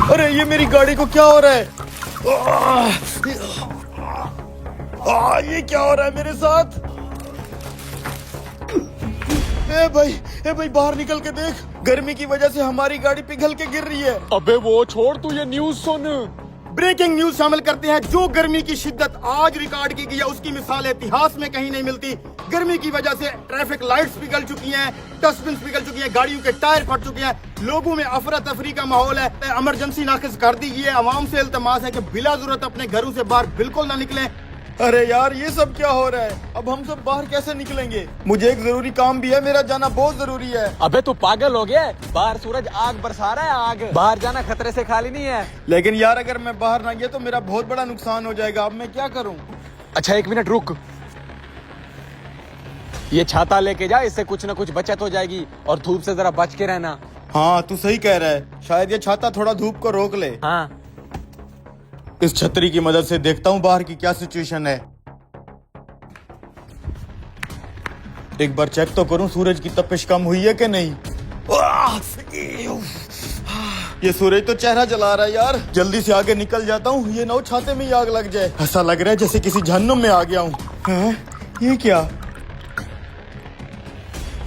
अरे ये मेरी गाड़ी को क्या हो रहा है? ये क्या हो रहा है मेरे साथ? ए भाई बाहर निकल के देख, गर्मी की वजह से हमारी गाड़ी पिघल के गिर रही है। अबे वो छोड़, तू ये न्यूज़ सुन। ब्रेकिंग न्यूज शामिल करते हैं। जो गर्मी की शिद्दत आज रिकॉर्ड की गई है उसकी मिसाल इतिहास में कहीं नहीं मिलती। गर्मी की वजह से ट्रैफिक लाइट्स पिघल चुकी हैं, डस्टबिन पिघल चुकी हैं, गाड़ियों के टायर फट चुके हैं, लोगों में अफरा तफरी का माहौल है। इमरजेंसी नाफिज कर दी गई है। आवाम से इल्तमास है कि बिला जरूरत अपने घरों से बाहर बिल्कुल ना निकलें। अरे यार ये सब क्या हो रहा है? अब हम सब बाहर कैसे निकलेंगे? मुझे एक जरूरी काम भी है, मेरा जाना बहुत जरूरी है। अबे तू पागल हो गया? बाहर सूरज आग बरसा रहा है, आग। बाहर जाना खतरे से खाली नहीं है। लेकिन यार अगर मैं बाहर ना गया तो मेरा बहुत बड़ा नुकसान हो जाएगा। अब मैं क्या करूं? अच्छा 1 मिनट रुक, ये छाता लेके जा, इससे कुछ न कुछ बचत हो जाएगी। और धूप से जरा बच के रहना। हाँ तू सही कह रहा है, शायद ये छाता थोड़ा धूप को रोक ले। हाँ इस छतरी की मदद से देखता हूँ बाहर की क्या सिचुएशन है। एक बार चेक तो करूं सूरज की तपिश कम हुई है कि नहीं। ये सूरज तो चेहरा जला रहा है यार, जल्दी से आगे निकल जाता हूँ, ये ना छाते में ही आग लग जाए। ऐसा लग रहा है जैसे किसी जहन्नुम में आ गया हूँ। ये क्या?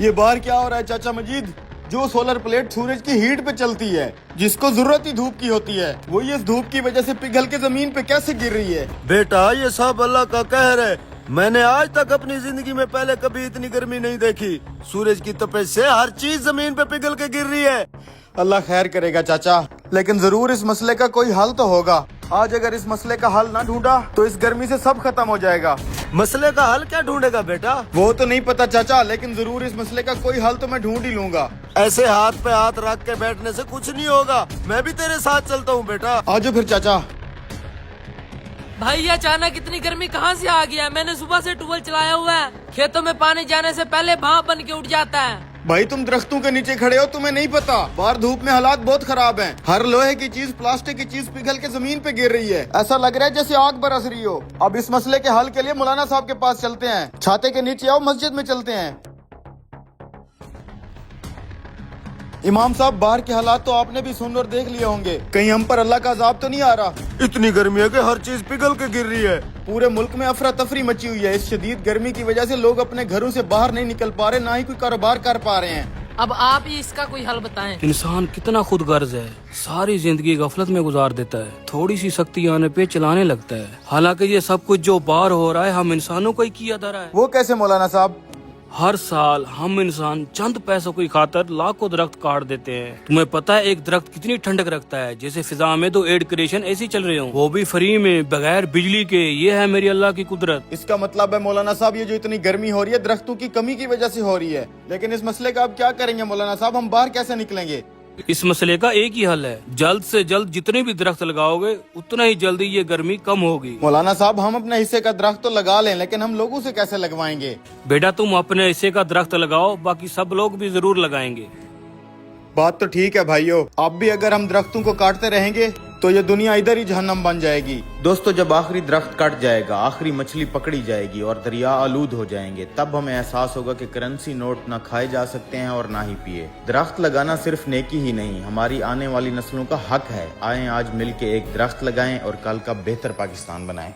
ये बाहर क्या हो रहा है चाचा मजीद? जो सोलर प्लेट सूरज की हीट पे चलती है, जिसको जरूरत ही धूप की होती है, वो ये धूप की वजह से पिघल के जमीन पे कैसे गिर रही है? बेटा ये सब अल्लाह का कहर है। मैंने आज तक अपनी जिंदगी में पहले कभी इतनी गर्मी नहीं देखी। सूरज की तपिश से हर चीज जमीन पे पिघल के गिर रही है। अल्लाह खैर करेगा चाचा, लेकिन जरूर इस मसले का कोई हल तो होगा। आज अगर इस मसले का हल ना ढूंढा तो इस गर्मी से सब खत्म हो जाएगा। मसले का हल क्या ढूंढेगा बेटा? वो तो नहीं पता चाचा, लेकिन जरूर इस मसले का कोई हल तो मैं ढूंढ ही लूंगा। ऐसे हाथ पे हाथ रख के बैठने से कुछ नहीं होगा। मैं भी तेरे साथ चलता हूँ बेटा। आजो फिर चाचा। भाई ये अचानक इतनी गर्मी कहाँ से आ गया? मैंने सुबह से ट्यूबवेल चलाया हुआ है, खेतों में पानी जाने से पहले भाप बन के उठ जाता है। भाई तुम दरख्तों के नीचे खड़े हो, तुम्हें नहीं पता बाहर धूप में हालात बहुत खराब हैं। हर लोहे की चीज, प्लास्टिक की चीज पिघल के जमीन पे गिर रही है। ऐसा लग रहा है जैसे आग बरस रही हो। अब इस मसले के हल के लिए मौलाना साहब के पास चलते हैं। छाते के नीचे आओ, मस्जिद में चलते हैं। इमाम साहब बाहर के हालात तो आपने भी सुन और देख लिए होंगे, कहीं हम पर अल्लाह का अजाब तो नहीं आ रहा? इतनी गर्मी है कि हर चीज पिघल के गिर रही है। पूरे मुल्क में अफरा तफरी मची हुई है। इस शदीद गर्मी की वजह से लोग अपने घरों से बाहर नहीं निकल पा रहे, ना ही कोई कारोबार कर पा रहे हैं। अब आप ही इसका कोई हल बताएं। इंसान कितना खुदगर्ज है, सारी जिंदगी गफलत में गुजार देता है, थोड़ी सी सख्ती आने पे चलाने लगता है। हालांकि ये सब कुछ जो बाहर हो रहा है हम इंसानों को ही किया जा रहा है। वो कैसे मौलाना साहब? हर साल हम इंसान चंद पैसों की खातर लाखों दरख्त काट देते हैं। तुम्हें पता है एक दरख्त कितनी ठंडक रखता है? जैसे फिजा में तो एयर कंडीशन ऐसी चल रहे हो, वो भी फ्री में बगैर बिजली के। ये है मेरी अल्लाह की कुदरत। इसका मतलब है मौलाना साहब ये जो इतनी गर्मी हो रही है दरख्तों की कमी की वजह से हो रही है। लेकिन इस मसले का अब क्या करेंगे मौलाना साहब? हम बाहर कैसे निकलेंगे? इस मसले का एक ही हल है, जल्द से जल्द जितने भी दरख्त लगाओगे उतना ही जल्दी ये गर्मी कम होगी। मौलाना साहब हम अपने हिस्से का दरख्त तो लगा लें, लेकिन हम लोगों से कैसे लगवाएंगे? बेटा तुम अपने हिस्से का दरख्त लगाओ, बाकी सब लोग भी जरूर लगाएंगे। बात तो ठीक है भाइयों, अब भी अगर हम दरख्तों को काटते रहेंगे तो ये दुनिया इधर ही जहन्नम बन जाएगी। दोस्तों जब आखिरी दरख्त कट जाएगा, आखिरी मछली पकड़ी जाएगी और दरिया आलूद हो जाएंगे, तब हमें एहसास होगा कि करेंसी नोट ना खाए जा सकते हैं और ना ही पिए। दरख्त लगाना सिर्फ नेकी ही नहीं, हमारी आने वाली नस्लों का हक है। आए आज मिलके एक दरख्त लगाएं और कल का बेहतर पाकिस्तान बनाएं।